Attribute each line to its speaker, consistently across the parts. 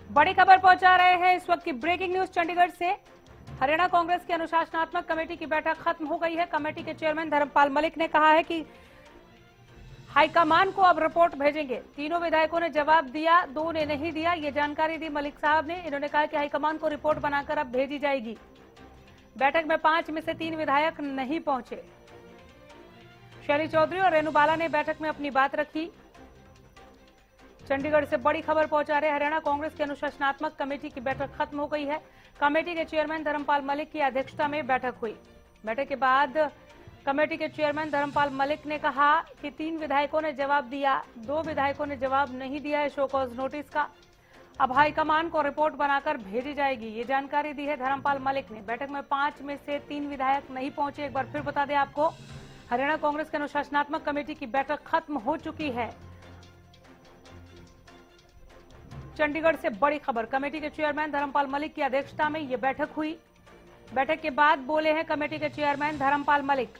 Speaker 1: बड़ी खबर पहुंचा रहे हैं इस वक्त की ब्रेकिंग न्यूज चंडीगढ़ से। हरियाणा कांग्रेस की अनुशासनात्मक कमेटी की बैठक खत्म हो गई है। कमेटी के चेयरमैन धर्मपाल मलिक ने कहा है कि हाईकमान को अब रिपोर्ट भेजेंगे। तीनों विधायकों ने जवाब दिया, दो ने नहीं दिया। ये जानकारी दी मलिक साहब ने। इन्होंने कहा कि हाईकमान को रिपोर्ट बनाकर अब भेजी जाएगी। बैठक में 5 में से 3 विधायक नहीं पहुंचे। शैली चौधरी और रेणु बाला ने बैठक में अपनी बात रखी। चंडीगढ़ से बड़ी खबर पहुंचा रहे हरियाणा कांग्रेस की अनुशासनात्मक कमेटी की बैठक खत्म हो गई है। कमेटी के चेयरमैन धर्मपाल मलिक की अध्यक्षता में बैठक हुई। बैठक के बाद कमेटी के चेयरमैन धर्मपाल मलिक ने कहा कि 3 विधायकों ने जवाब दिया, 2 विधायकों ने जवाब नहीं दिया है शो कॉज नोटिस का। अब हाईकमान को रिपोर्ट बनाकर भेजी जाएगी। ये जानकारी दी है धर्मपाल मलिक ने। बैठक में 5 में से 3 विधायक नहीं पहुंचे। एक बार फिर बता दें आपको, हरियाणा कांग्रेस की अनुशासनात्मक कमेटी की बैठक खत्म हो चुकी है। चंडीगढ़ से बड़ी खबर, कमेटी के चेयरमैन धर्मपाल मलिक की अध्यक्षता में यह बैठक हुई। बैठक के बाद बोले हैं कमेटी के चेयरमैन धर्मपाल मलिक।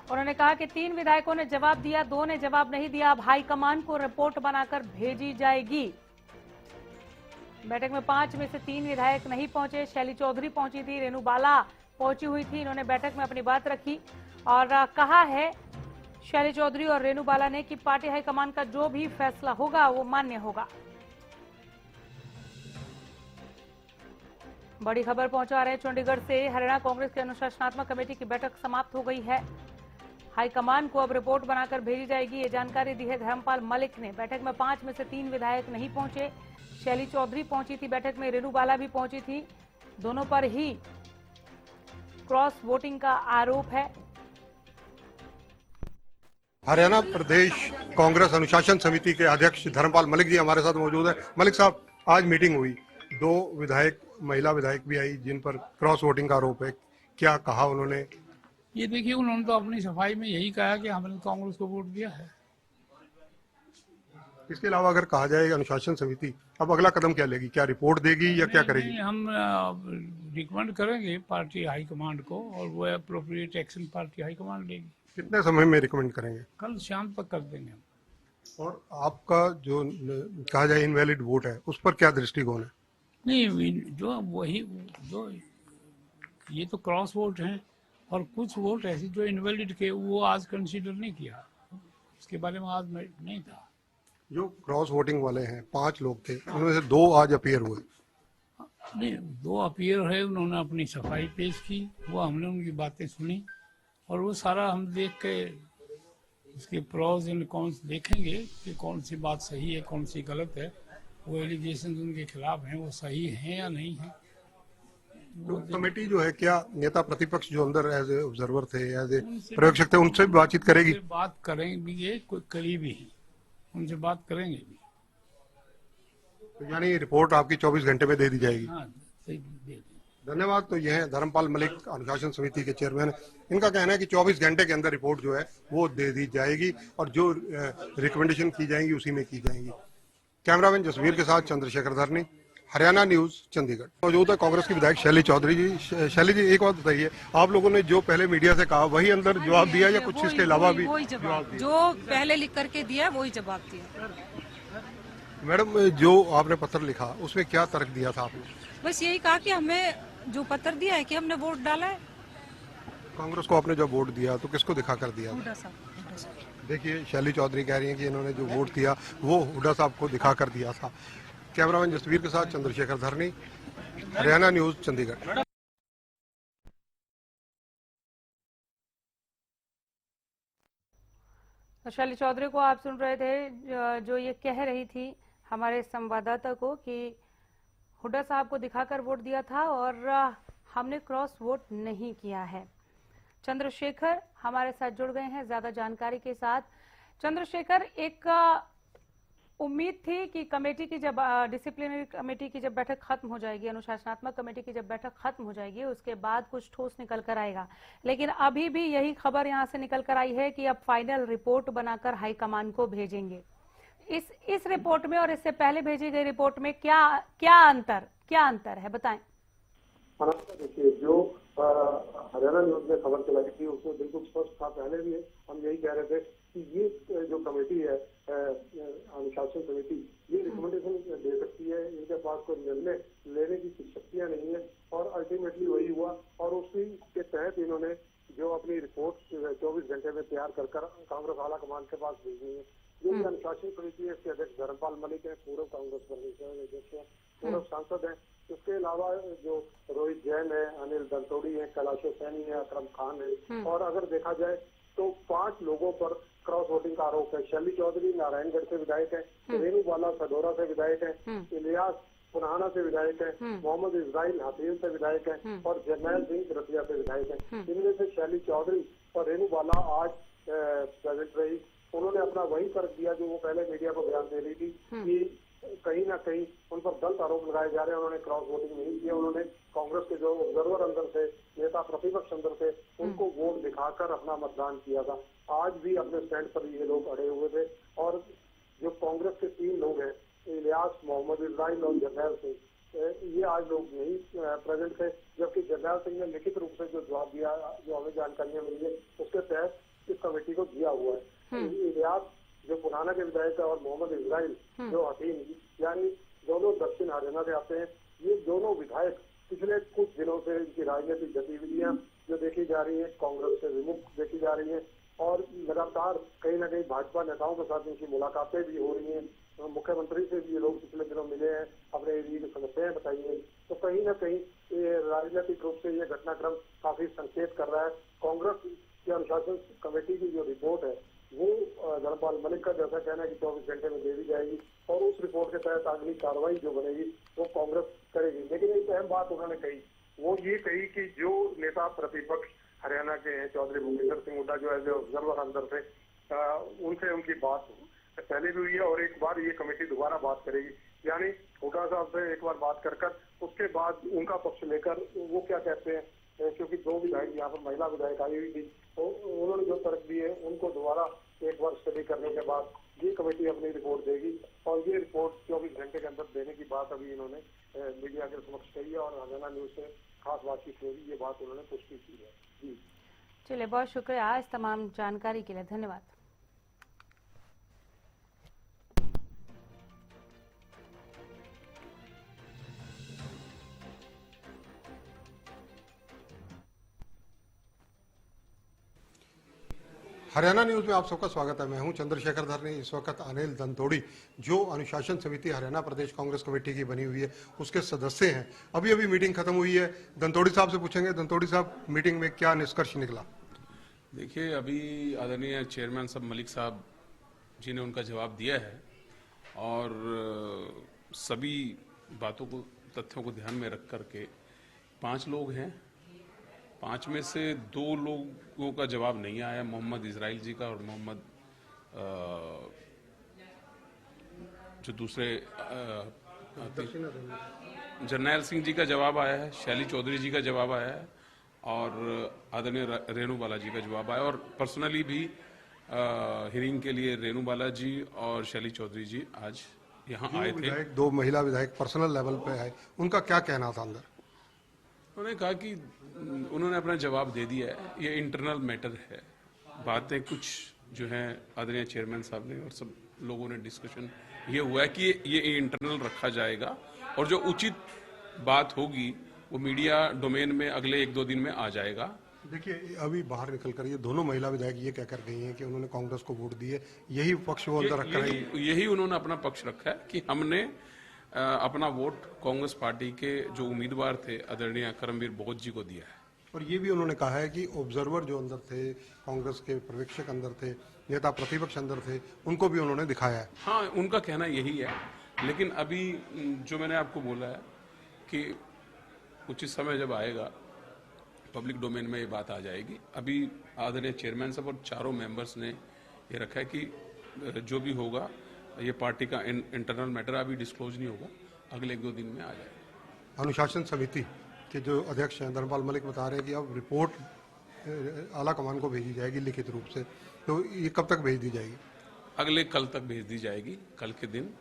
Speaker 1: उन्होंने कहा कि 3 विधायकों ने जवाब दिया, 2 ने जवाब नहीं दिया। अब हाईकमान को रिपोर्ट बनाकर भेजी जाएगी। बैठक में 5 में से 3 विधायक नहीं पहुंचे। शैली चौधरी पहुंची थी, रेणु बाला पहुंची हुई थी। इन्होंने बैठक में अपनी बात रखी और कहा है शैली चौधरी और रेणु बाला ने कि पार्टी हाईकमान का जो भी फैसला होगा वो मान्य होगा। बड़ी खबर पहुंचा रहे चंडीगढ़ से, हरियाणा कांग्रेस की अनुशासनात्मक कमेटी की बैठक समाप्त हो गई है। हाईकमान को अब रिपोर्ट बनाकर भेजी जाएगी। ये जानकारी दी है धर्मपाल मलिक ने। बैठक में 5 में से 3 विधायक नहीं पहुंचे। शैली चौधरी पहुंची थी बैठक में, रेणु बाला भी पहुंची थी। दोनों पर ही क्रॉस वोटिंग का आरोप है।
Speaker 2: हरियाणा प्रदेश कांग्रेस अनुशासन समिति के अध्यक्ष धर्मपाल मलिक जी हमारे साथ मौजूद है। मलिक साहब, आज मीटिंग हुई, 2 विधायक, महिला विधायक भी आई जिन पर क्रॉस वोटिंग का आरोप है। क्या कहा उन्होंने?
Speaker 3: ये देखिए, उन्होंने तो अपनी सफाई में यही कहा कि हमने कांग्रेस को वोट दिया है।
Speaker 2: इसके अलावा अगर कहा जाए अनुशासन समिति अब अगला कदम क्या लेगी? क्या रिपोर्ट देगी या क्या करेगी?
Speaker 3: नहीं, हम रिकमेंड करेंगे पार्टी हाईकमांड को और वो अप्रोप्रिएट एक्शन पार्टी हाईकमांड लेगी।
Speaker 2: कितने समय में रिकमेंड करेंगे?
Speaker 3: कल शाम तक कर देंगे हम।
Speaker 2: और आपका जो कहा जाए इनवैलिड वोट है उस पर क्या दृष्टिकोण है?
Speaker 3: नहीं, जो ये तो क्रॉस वोट हैं और कुछ वोट ऐसे जो इनवैलिड के, वो आज कंसीडर नहीं किया। उसके बारे में आज नहीं था।
Speaker 2: जो क्रॉस वोटिंग वाले हैं 5 लोग थे, उनमें से 2 आज अपीयर हुए।
Speaker 3: नहीं, 2 अपीयर है, उन्होंने अपनी सफाई पेश की, वो हमने उनकी बातें सुनी और वो सारा हम देख के उसके प्रोज एंड कॉन्स देखेंगे कि कौन सी बात सही है, कौन सी गलत है। वो एलिगेशन उनके खिलाफ हैं, वो सही हैं या नहीं है।
Speaker 2: तो कमेटी जो है, क्या नेता प्रतिपक्ष जो अंदर एज ए ऑब्जर्वर थे, एज ए पर्यवेक्षक थे, उनसे भी बातचीत करेगी?
Speaker 3: बात करेंगे भी, ये कोई करीबी ही, उनसे बात करेंगे भी।
Speaker 2: तो यानी रिपोर्ट आपकी 24 घंटे में दे दी जाएगी?
Speaker 3: हाँ, सही दे देंगे।
Speaker 2: धन्यवाद। तो यह है धर्मपाल मलिक, अनुशासन समिति के चेयरमैन। इनका कहना है कि 24 घंटे के अंदर रिपोर्ट जो है वो दे दी जाएगी और जो रिकमेंडेशन की जाएंगी उसी में की जाएंगी। कैमरामैन जसवीर के साथ चंद्रशेखर धरनी, हरियाणा न्यूज, चंडीगढ़। मौजूद है कांग्रेस की विधायक शैली चौधरी जी। शैली जी, एक बात बताइए, आप लोगों ने जो पहले मीडिया से कहा वही अंदर जवाब दिया या कुछ इसके अलावा भी जवाब दिया?
Speaker 4: जो पहले लिख करके दिया वही जवाब दिया।
Speaker 2: मैडम, जो आपने पत्र लिखा उसमें क्या तर्क दिया था आपने?
Speaker 4: बस यही कहा कि हमें जो पत्र दिया है कि हमने वोट डाला है।
Speaker 2: कांग्रेस को आपने जब वोट दिया तो किसको दिखा कर दिया?
Speaker 4: हुड्डा साहब।
Speaker 2: देखिए, शैली चौधरी कह रही हैं कि इन्होंने जो वोट दिया वो हुड्डा साहब को दिखा कर दिया था। कैमरामैन जसवीर के साथ चंद्रशेखर धरनी, हरियाणा न्यूज, चंडीगढ़।
Speaker 1: शैली चौधरी को आप सुन रहे थे, जो ये कह रही थी हमारे संवाददाता को कि हुड्डा साहब को दिखाकर वोट दिया था और हमने क्रॉस वोट नहीं किया है। चंद्रशेखर हमारे साथ जुड़ गए हैं ज्यादा जानकारी के साथ। चंद्रशेखर, एक उम्मीद थी कि कमेटी की जब डिसिप्लिनरी कमेटी की जब बैठक खत्म हो जाएगी, अनुशासनात्मक कमेटी की जब बैठक खत्म हो जाएगी, उसके बाद कुछ ठोस निकल कर आएगा, लेकिन अभी भी यही खबर यहां से निकल कर आई है कि अब फाइनल रिपोर्ट बनाकर हाईकमान को भेजेंगे। इस रिपोर्ट में और इससे पहले भेजी गई रिपोर्ट में क्या अंतर है, बताएं।
Speaker 5: देखिए, जो हरियाणा न्यूज में खबर चलाई थी उसमें बिल्कुल स्पष्ट था, पहले भी हम यही कह रहे थे कि ये जो कमेटी है अनुशासन समिति ये रिकमेंडेशन दे सकती है, इनके पास कोई निर्णय लेने की शक्तियां नहीं है। और अल्टीमेटली वही हुआ और उसी के तहत इन्होंने जो अपनी रिपोर्ट 24 घंटे में तैयार कर कांग्रेस आला कमान के पास भेजी है। जो भी अनुशासन समिति है इसके अध्यक्ष धर्मपाल मलिक है, पूर्व कांग्रेस अध्यक्ष है, पूर्व सांसद है। इसके अलावा जो रोहित जैन है, अनिल दंतोड़ी है, कैलाशो सैनी है, अकरम खान है। और अगर देखा जाए तो 5 लोगों पर क्रॉस वोटिंग का आरोप है। शैली चौधरी नारायणगढ़ से विधायक है, रेणु बाला सडोरा से विधायक है, इलियास पुराना से विधायक है, मोहम्मद इजराइल हफीज से विधायक है और जरनैल सिंह रतिया से विधायक है। इनमें से शैली चौधरी और रेणु बाला आज प्रेजेंट रही। उन्होंने अपना वही तर्क दिया जो वो पहले मीडिया को बयान दे रही थी कि कहीं ना कहीं उन पर गलत आरोप लगाए जा रहे हैं। उन्होंने क्रॉस वोटिंग नहीं किया। उन्होंने कांग्रेस के जो ऑब्जर्वर अंदर थे, नेता प्रतिपक्ष अंदर थे, उनको वोट दिखाकर अपना मतदान किया था। आज भी अपने स्टैंड पर ये लोग अड़े हुए थे। और जो कांग्रेस के 3 लोग हैं, इलियास, मोहम्मद इजराइल और जरनैल सिंह, ये आज लोग नहीं प्रेजेंट थे। जबकि जरनैल सिंह ने लिखित रूप से जो जवाब दिया, जो हमें जानकारियां मिली है, उसके तहत इस कमेटी को दिया हुआ है। इलियास जो पुराना के विधायक है और मोहम्मद इजराइल जो हकीम, यानी दोनों दक्षिण हरियाणा से आते हैं। ये दोनों विधायक पिछले कुछ दिनों से इनकी राजनीतिक गतिविधियां जो देखी जा रही है, कांग्रेस से विमुख देखी जा रही है और लगातार कहीं ना कहीं भाजपा नेताओं के साथ इनकी मुलाकातें भी हो रही हैं। मुख्यमंत्री से भी ये लोग पिछले दिनों मिले हैं, अपने एरिया की समस्याएं बताई हैं। तो कहीं ना कहीं ये राजनीतिक रूप से ये घटनाक्रम काफी संकेत कर रहा है। कांग्रेस की अनुशासन कमेटी की जो रिपोर्ट है वो धर्मपाल मलिक का जैसा कहना है कि 24 घंटे में दे दी जाएगी और उस रिपोर्ट के तहत अगली कार्रवाई जो बनेगी वो कांग्रेस करेगी। लेकिन एक अहम बात उन्होंने कही, वो ये कही कि जो नेता प्रतिपक्ष हरियाणा के हैं, चौधरी भूपेंद्र सिंह हुड्डा जो एज ए ऑब्जर्वर अंदर थे, उनसे उनकी बात पहले भी हुई है और एक बार ये कमेटी दोबारा बात करेगी। यानी हुड्डा साहब से एक बार बात कर उसके बाद उनका पक्ष लेकर वो क्या कहते हैं, क्योंकि 2 विधायक यहाँ पर महिला विधायक आई हुई थी, तो उन्होंने जो तर्क दिए उनको दोबारा एक बार स्टडी करने के बाद ये कमेटी अपनी रिपोर्ट देगी और ये रिपोर्ट 24 घंटे के अंदर देने की बात अभी इन्होंने मीडिया के समक्ष कही है और हरियाणा न्यूज से खास बातचीत होगी, ये बात उन्होंने पुष्टि की है। जी
Speaker 1: चलिए, बहुत शुक्रिया इस तमाम जानकारी के लिए, धन्यवाद।
Speaker 2: हरियाणा न्यूज में आप सबका स्वागत है। मैं हूं चंद्रशेखर धरनी। इस वक्त अनिल दंतोड़ी जो अनुशासन समिति हरियाणा प्रदेश कांग्रेस कमेटी की बनी हुई है उसके सदस्य हैं। अभी अभी मीटिंग खत्म हुई है। दंतोड़ी साहब से पूछेंगे, दंतोड़ी साहब, मीटिंग में क्या निष्कर्ष निकला?
Speaker 6: देखिए, अभी आदरणीय चेयरमैन साहब मलिक साहब जी ने उनका जवाब दिया है और सभी बातों को, तथ्यों को ध्यान में रख करके 5 लोग हैं, 5 में से 2 लोगों का जवाब नहीं आया, मोहम्मद इजराइल जी का और मोहम्मद जो दूसरे जरनैल सिंह जी का जवाब आया है, शैली चौधरी जी का जवाब आया है और आदरणीय रेणु बाला जी का जवाब आया। और पर्सनली भी हियरिंग के लिए रेणु बाला जी और शैली चौधरी जी आज यहाँ आए थे।
Speaker 2: 2 महिला विधायक पर्सनल लेवल पे आए, उनका क्या कहना था अंदर?
Speaker 6: उन्होंने कहा कि उन्होंने अपना जवाब दे दिया है, ये इंटरनल मैटर है। बातें कुछ जो है आदरणीय चेयरमैन साहब ने और सब लोगों ने डिस्कशन ये हुआ है कि ये इंटरनल रखा जाएगा और जो उचित बात होगी वो मीडिया डोमेन में अगले 1-2 दिन में आ जाएगा।
Speaker 2: देखिए, अभी बाहर निकल कर ये दोनों महिला विधायक ये कहकर गई हैं कि उन्होंने कांग्रेस को वोट दिए, यही पक्ष वो अंदर रखा है।
Speaker 6: यही उन्होंने अपना पक्ष रखा है कि हमने अपना वोट कांग्रेस पार्टी के जो उम्मीदवार थे आदरणीय करमवीर बोहत जी को दिया है।
Speaker 2: और ये भी उन्होंने कहा है कि ऑब्जर्वर जो अंदर थे, कांग्रेस के पर्यवेक्षक अंदर थे, नेता प्रतिपक्ष अंदर थे, उनको भी उन्होंने दिखाया है।
Speaker 6: हाँ, उनका कहना यही है। लेकिन अभी जो मैंने आपको बोला है कि उचित समय जब आएगा पब्लिक डोमेन में ये बात आ जाएगी। अभी आदरणीय चेयरमैन साहब और चारों मेंबर्स ने ये रखा है कि जो भी होगा ये पार्टी का इंटरनल मैटर अभी डिस्क्लोज नहीं होगा, अगले 1-2 दिन में आ जाएगा।
Speaker 2: अनुशासन समिति के जो अध्यक्ष हैं धर्मपाल मलिक बता रहे हैं कि अब रिपोर्ट आला कमान को भेजी जाएगी लिखित रूप से, तो ये कब तक भेज दी जाएगी?
Speaker 6: अगले कल तक भेज दी जाएगी, कल के दिन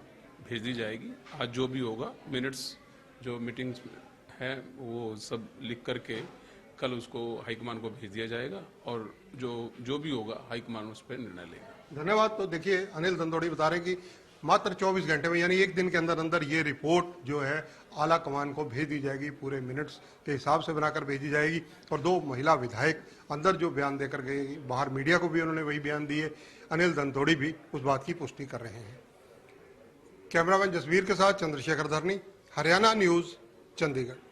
Speaker 6: भेज दी जाएगी। आज जो भी होगा मिनट्स जो मीटिंग्स है वो सब लिख करके कल उसको हाईकमान को भेज दिया जाएगा और जो भी होगा हाईकमान उस पर निर्णय लेगा।
Speaker 2: धन्यवाद। तो देखिए, अनिल दंतोड़ी बता रहे हैं कि मात्र 24 घंटे में यानी एक दिन के अंदर अंदर ये रिपोर्ट जो है आला कमान को भेज दी जाएगी, पूरे मिनट्स के हिसाब से बनाकर भेजी जाएगी। और 2 महिला विधायक अंदर जो बयान देकर गए, बाहर मीडिया को भी उन्होंने वही बयान दिए। अनिल धनतोड़ी भी उस बात की पुष्टि कर रहे हैं। कैमरामैन जसवीर के साथ चंद्रशेखर धरनी, हरियाणा न्यूज, चंडीगढ़।